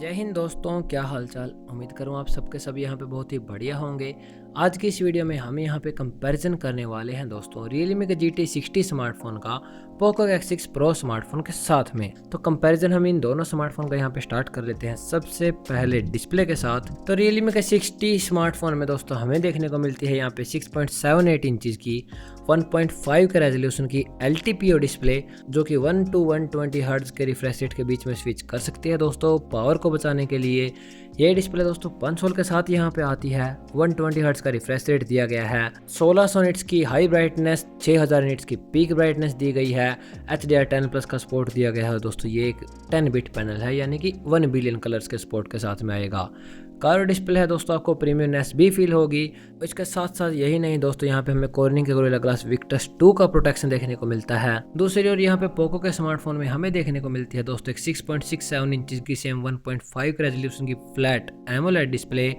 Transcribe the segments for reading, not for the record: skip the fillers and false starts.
जय हिंद दोस्तों, क्या हालचाल। उम्मीद करूं आप सबके सब यहाँ पे बहुत ही बढ़िया होंगे। आज की इस वीडियो में हम यहाँ पे कंपैरिजन करने वाले हैं दोस्तों Realme के GT60 स्मार्टफोन का Poco X6 Pro स्मार्टफोन के साथ में। तो कंपैरिजन हम इन दोनों स्मार्टफोन का यहाँ पे स्टार्ट कर लेते हैं सबसे पहले डिस्प्ले के साथ। तो Realme के 60 स्मार्टफोन में दोस्तों हमें देखने को मिलती है यहाँ पे 6.78 इंचज की 1.5 के रेजोल्यूशन की LTPO डिस्प्ले, जो कि 1 to 120 हर्ट्ज के रिफ्रेश रेट के बीच में स्विच कर सकती है दोस्तों। पावर को बचाने के लिए ये डिस्प्ले दोस्तों 5 वोल्ट के साथ यहाँ पे आती है। 120 हर्ट्ज का रिफ्रेश रेट दिया गया है। 1600 निट्स की हाई ब्राइटनेस, 6000 निट्स की पीक ब्राइटनेस दी गई है। HDR10 प्लस का सपोर्ट दिया गया है दोस्तों। ये एक 10 बिट पैनल है, यानी कि 1 बिलियन कलर्स के सपोर्ट के साथ में आएगा। कर्व डिस्प्ले है दोस्तों, आपको प्रीमियमनेस भी फील होगी। इसके साथ साथ यही नहीं दोस्तों, यहाँ पे हमें कॉर्निंग के गोरिल्ला ग्लास विक्टस 2 का प्रोटेक्शन देखने को मिलता है। दूसरी ओर यहाँ पे पोको के स्मार्टफोन में हमें देखने को मिलती है दोस्तों एक 6.67 इंच की सेम 1.5 रेजोल्यूशन की फ्लैट एमोलेड डिस्प्ले।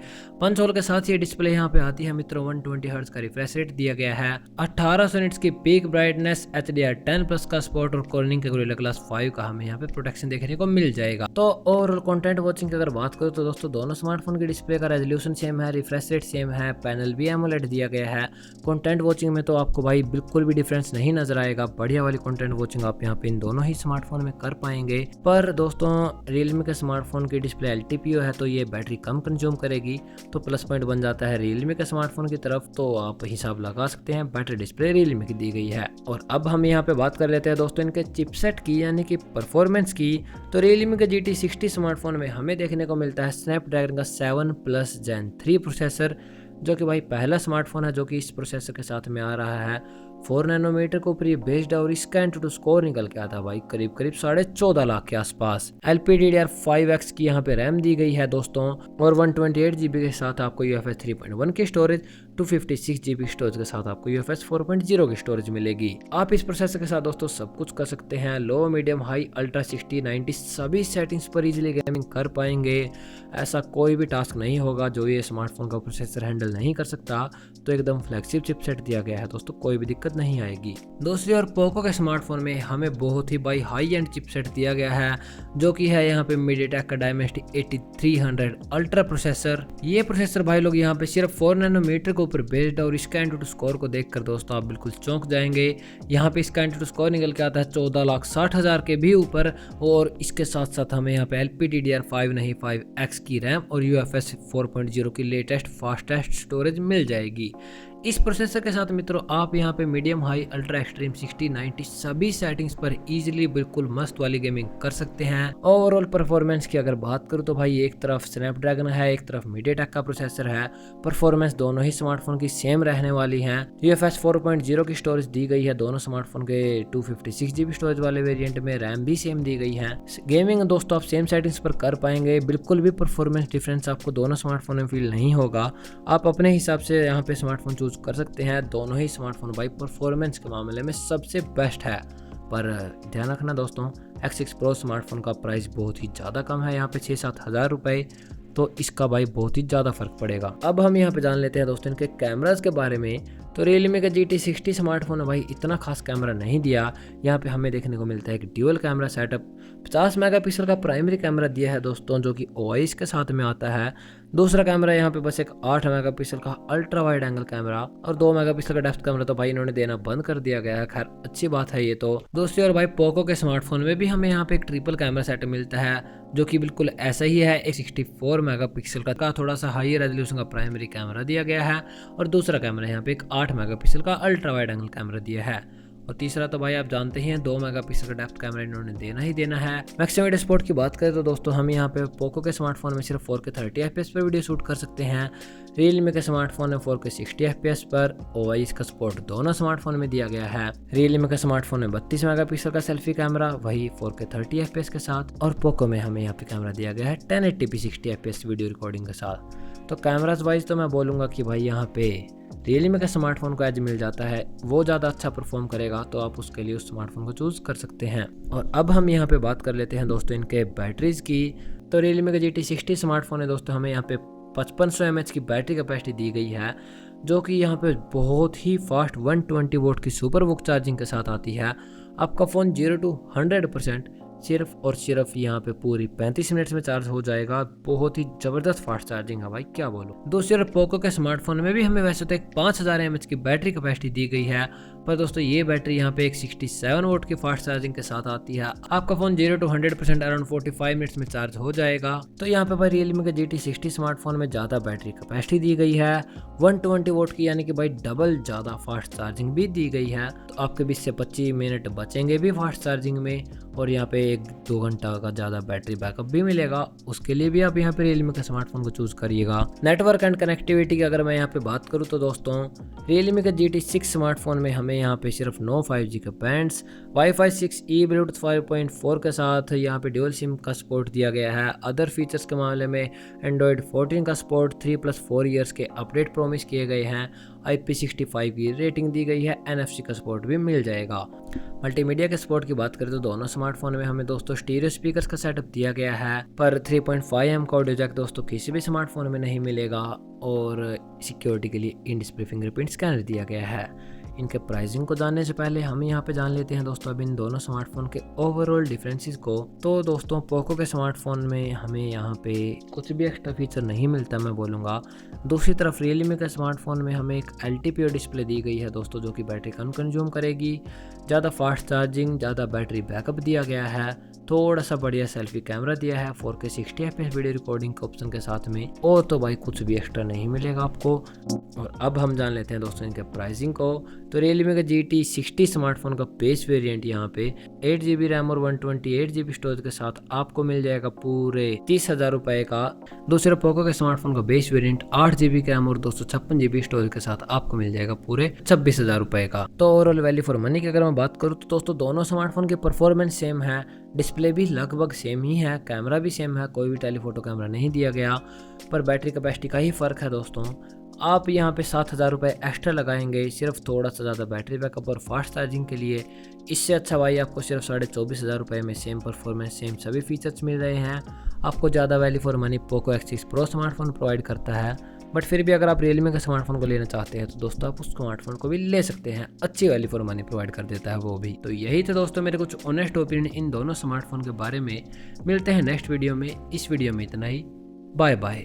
5 वोल्ट के साथ ये डिस्प्ले यहाँ पे आती है मित्रों। 120 हर्ट्ज का रिफ्रेश रेट दिया गया है। 1800 निट्स की पीक ब्राइटनेस, HDR10 प्लस का सपोर्ट और कॉर्निंग के गोरिल्ला ग्लास 5 का हमें यहाँ पे प्रोटेक्शन देखने को मिल जाएगा। तो ओवरऑल कंटेंट वॉचिंग की अगर बात करूँ तो दोस्तों दोनों स्मार्टफोन की डिस्प्ले का रेजोल्यूशन सेम है, रिफ्रेश रेट सेम है, पैनल भी एमोलेड दिया गया है। कंटेंट वॉचिंग में तो आपको भाई बिल्कुल भी डिफरेंस नहीं नजर आएगा। बढ़िया वाली कंटेंट वॉचिंग आप यहाँ पे इन दोनों ही स्मार्टफोन में कर पाएंगे। पर दोस्तों Realme के स्मार्टफोन की डिस्प्ले LTPO है, तो ये बैटरी कम कंज्यूम करेगी, तो प्लस पॉइंट बन जाता है Realme के स्मार्टफोन की तरफ। तो आप हिसाब लगा सकते हैं, बैटरी डिस्प्ले Realme की दी गई है। और अब हम यहाँ पे बात कर लेते हैं दोस्तों इनके चिपसेट की, यानी कि परफॉर्मेंस की। तो Realme के GT60 स्मार्टफोन में हमें देखने को मिलता है स्नैपड्रैगन का 7+ Gen 3 प्रोसेसर, जो कि भाई पहला स्मार्टफोन है जो कि इस प्रोसेसर के साथ में आ रहा है। 4 नैनोमीटर के ऊपर ये बेस्ड है और इसका एंटूटू स्कोर निकल के आता है भाई करीब 14.5 लाख के आसपास। LPDDR5X की यहाँ पे रैम दी गई है दोस्तों, और 128 GB के साथ आपको UFS 3.1 की स्टोरेज, 256 GB स्टोरेज के साथ आपको UFS 4.0 की स्टोरेज मिलेगी। आप इस प्रोसेसर के साथ दोस्तों सब कुछ कर सकते हैं। लो, मीडियम, हाई, अल्ट्रा, 60, 90 सभी सेटिंग्स पर इजीली गेमिंग कर पाएंगे। ऐसा कोई भी टास्क नहीं होगा जो ये स्मार्टफोन का प्रोसेसर हैंडल नहीं कर सकता। तो एकदम फ्लैगशिप चिपसेट दिया गया है दोस्तों, कोई भी दिक्कत नहीं आएगी। दूसरी ओर पोको के स्मार्टफोन में हमें बहुत ही भाई हाई एंड चिपसेट दिया गया है, जो कि है यहाँ पे MediaTek का Dimensity 8300 अल्ट्रा प्रोसेसर। ये प्रोसेसर भाई लोग यहाँ पे सिर्फ 4 नैनोमीटर के ऊपर बेस्ड है, और इसका एंटूटू स्कोर को देखकर दोस्तों आप बिल्कुल चौंक जाएंगे। यहाँ पे इसका एंटूटू स्कोर निकल के आता है 14,60,000 के भी ऊपर। और इसके साथ साथ हमें यहाँ पे LPDDR5 नहीं 5X की रैम और UFS 4.0 की लेटेस्ट फास्टेस्ट स्टोरेज मिल जाएगी। इस प्रोसेसर के साथ मित्रों आप यहाँ पे मीडियम, हाई, अल्ट्रा, एक्सट्रीम, 60, 90 सभी सेटिंग्स पर इजीली बिल्कुल मस्त वाली गेमिंग कर सकते हैं। ओवरऑल परफॉर्मेंस की अगर बात करूँ तो भाई एक तरफ स्नैपड्रैगन है, एक तरफ MediaTek का प्रोसेसर है। परफॉर्मेंस दोनों ही स्मार्टफोन की सेम रहने वाली है। UFS 4.0 की स्टोरेज दी गई है दोनों स्मार्टफोन के 256 GB स्टोरेज वाले वेरिएंट में। रैम भी सेम दी गई है। गेमिंग दोस्तों आप सेम सेटिंग्स पर कर पाएंगे। बिल्कुल भी परफॉर्मेंस डिफरेंस आपको दोनों स्मार्टफोन में फील नहीं होगा। आप अपने हिसाब से यहाँ पे स्मार्टफोन चूज कर सकते हैं। दोनों ही स्मार्टफोन भाई परफॉर्मेंस के मामले में सबसे बेस्ट है। पर ध्यान रखना दोस्तों, X6 Pro स्मार्टफोन का प्राइस बहुत ही ज़्यादा कम है, यहाँ पे 6-7 हज़ार रुपये। तो इसका भाई बहुत ही ज़्यादा फर्क पड़ेगा। अब हम यहाँ पे जान लेते हैं दोस्तों इनके कैमराज के बारे में। तो Realme का GT60 स्मार्टफोन है भाई इतना खास कैमरा नहीं दिया। यहाँ पे हमें देखने को मिलता है एक ड्यूअल कैमरा सेटअप। 50 मेगापिक्सल का प्राइमरी कैमरा दिया है दोस्तों, जो कि OIS के साथ में आता है। दूसरा कैमरा यहाँ पे बस एक 8 मेगापिक्सल का अल्ट्रा वाइड एंगल कैमरा, और 2 मेगापिक्सल का डेप्थ कैमरा तो भाई इन्होंने देना बंद कर दिया गया है। खैर अच्छी बात है ये तो। दूसरी ओर भाई पोको के स्मार्टफोन में भी हमें यहाँ पे एक ट्रिपल कैमरा सेटअप मिलता है, जो कि बिल्कुल ऐसा ही है। एक 64 मेगापिक्सल का थोड़ा सा हाई रेजोल्यूशन का प्राइमरी कैमरा दिया गया है, और दूसरा कैमरा यहाँ पे एक 8 मेगापिक्सल का अल्ट्रा वाइड एंगल कैमरा दिया है। और तीसरा तो भाई आप जानते ही हैं 2 मेगापिक्सल का डेप्थ कैमरा इन्होंने देना ही देना है। मैक्सिमम वीडियो सपोर्ट की बात करें तो दोस्तों हम यहाँ पे पोको के स्मार्टफोन में सिर्फ 4K 30 FPS पर वीडियो शूट कर सकते हैं। Realme के स्मार्टफोन में 4K 60 FPS पर OIS का सपोर्ट दोनों स्मार्टफोन में दिया गया है। Realme के स्मार्टफोन में 32 मेगापिक्सल का सेल्फी कैमरा, वही 4K 30 FPS के साथ। और पोको में हमें यहाँ पे कैमरा दिया गया है 1080p 60 FPS वीडियो रिकॉर्डिंग के साथ। तो कैमराज वाइज तो मैं बोलूँगा कि भाई यहाँ पे Realme का स्मार्टफोन को एज मिल जाता है, वो ज़्यादा अच्छा परफॉर्म करेगा, तो आप उसके लिए उस स्मार्टफोन को चूज़ कर सकते हैं। और अब हम यहाँ पे बात कर लेते हैं दोस्तों इनके बैटरीज की। तो Realme का GT60 स्मार्टफोन है दोस्तों, हमें यहाँ पे 5500 mAh की बैटरी कैपेसिटी दी गई है, जो कि यहाँ पे बहुत ही फास्ट 120 वोल्ट की सुपर वुक चार्जिंग के साथ आती है। आपका फ़ोन 0 to 100% सिर्फ और सिर्फ यहाँ पे पूरी 35 मिनट्स में चार्ज हो जाएगा। बहुत ही जबरदस्त फास्ट चार्जिंग है भाई, क्या बोलो। दूसरी तरफ पोको के स्मार्टफोन में भी हमें वैसे तो एक 5000 mAh की बैटरी कैपेसिटी दी गई है, पर दोस्तों ये बैटरी यहाँ पे एक 67 वोल्ट की फास्ट चार्जिंग के साथ आती है। आपका फोन 0 to 100% अराउंड 45 मिनट्स में चार्ज हो जाएगा। तो यहाँ पे भाई Realme के GT60 स्मार्टफोन में ज्यादा बैटरी कैपेसिटी दी गई है, 120 वोल्ट की, यानी कि भाई डबल ज्यादा फास्ट चार्जिंग भी दी गई है। तो आपके 20 से 25 मिनट बचेंगे भी फास्ट चार्जिंग में, और यहाँ पे 1-2 घंटा का ज़्यादा बैटरी बैकअप भी मिलेगा। उसके लिए भी आप यहाँ पे Realme के स्मार्टफोन को चूज करिएगा। नेटवर्क एंड कनेक्टिविटी की अगर मैं यहाँ पे बात करूँ तो दोस्तों Realme के GT6 स्मार्टफोन में हमें यहाँ पे सिर्फ 9 5G के बैंड्स, Wi-Fi 6E, Bluetooth 5.4 के साथ यहाँ पे ड्यूल सिम का सपोर्ट दिया गया है। अदर फीचर्स के मामले में Android 14 का सपोर्ट, 3+4 ईयर्स के अपडेट प्रॉमिस किए गए हैं, IP65 की रेटिंग दी गई है, NFC का सपोर्ट भी मिल जाएगा। मल्टीमीडिया के सपोर्ट की बात करें तो दोनों स्मार्टफोन में हमें दोस्तों स्टीरियो स्पीकर्स का सेटअप दिया गया है, पर 3.5mm का ऑडियो जैक दोस्तों किसी भी स्मार्टफोन में नहीं मिलेगा, और सिक्योरिटी के लिए इन डिस्प्ले फिंगरप्रिंट स्कैनर दिया गया है। इनके प्राइसिंग को जानने से पहले हम यहाँ पे जान लेते हैं दोस्तों अब इन दोनों स्मार्टफोन के ओवरऑल डिफरेंसेस को। तो दोस्तों पोको के स्मार्टफोन में हमें यहाँ पे कुछ भी एक्स्ट्रा फीचर नहीं मिलता मैं बोलूँगा। दूसरी तरफ Realme के स्मार्टफोन में हमें एक LTPO डिस्प्ले दी गई है दोस्तों, जो कि बैटरी कम कंज्यूम करेगी, ज़्यादा फास्ट चार्जिंग, ज़्यादा बैटरी बैकअप दिया गया है, थोड़ा सा बढ़िया सेल्फी कैमरा दिया है, 4K 60 FPS वीडियो रिकॉर्डिंग के ऑप्शन के साथ में, और तो भाई कुछ भी एक्स्ट्रा नहीं मिलेगा आपको। और अब हम जान लेते हैं दोस्तों इनके प्राइसिंग को। तो Realme का GT60 स्मार्टफोन का बेस वेरिएंट यहाँ पे 8GB रैम और 128GB स्टोरेज के साथ आपको मिल जाएगा पूरे 30,000 रुपए का। दूसरे पोको के स्मार्टफोन का बेस वेरिएंट 8GB रैम और 256GB स्टोरेज के साथ आपको मिल जाएगा पूरे 26,000 रुपए का। तो ओवरऑल वैल्यू फॉर मनी की अगर मैं बात करूँ तो दोस्तों दोनों स्मार्टफोन की परफॉर्मेंस सेम है, डिस्प्ले भी लगभग सेम ही है, कैमरा भी सेम है, कोई भी टेलीफोटो कैमरा नहीं दिया गया, पर बैटरी कैपेसिटी का ही फ़र्क है दोस्तों। आप यहाँ पे 7,000 रुपये एक्स्ट्रा लगाएंगे सिर्फ थोड़ा सा ज़्यादा बैटरी बैकअप और फास्ट चार्जिंग के लिए। इससे अच्छा भाई आपको सिर्फ 24,500 रुपये में सेम परफॉर्मेंस, सेम सभी फीचर्स मिल रहे हैं। आपको ज़्यादा value for money Poco X6 Pro smartphone provide करता है, बट फिर भी अगर आप Realme के स्मार्टफोन को लेना चाहते हैं तो दोस्तों आप उस स्मार्टफोन को भी ले सकते हैं, अच्छी वैल्यू फॉर मनी प्रोवाइड कर देता है वो भी। तो यही था दोस्तों मेरे कुछ ऑनेस्ट ओपिनियन इन दोनों स्मार्टफोन के बारे में। मिलते हैं नेक्स्ट वीडियो में, इस वीडियो में इतना ही, बाय बाय।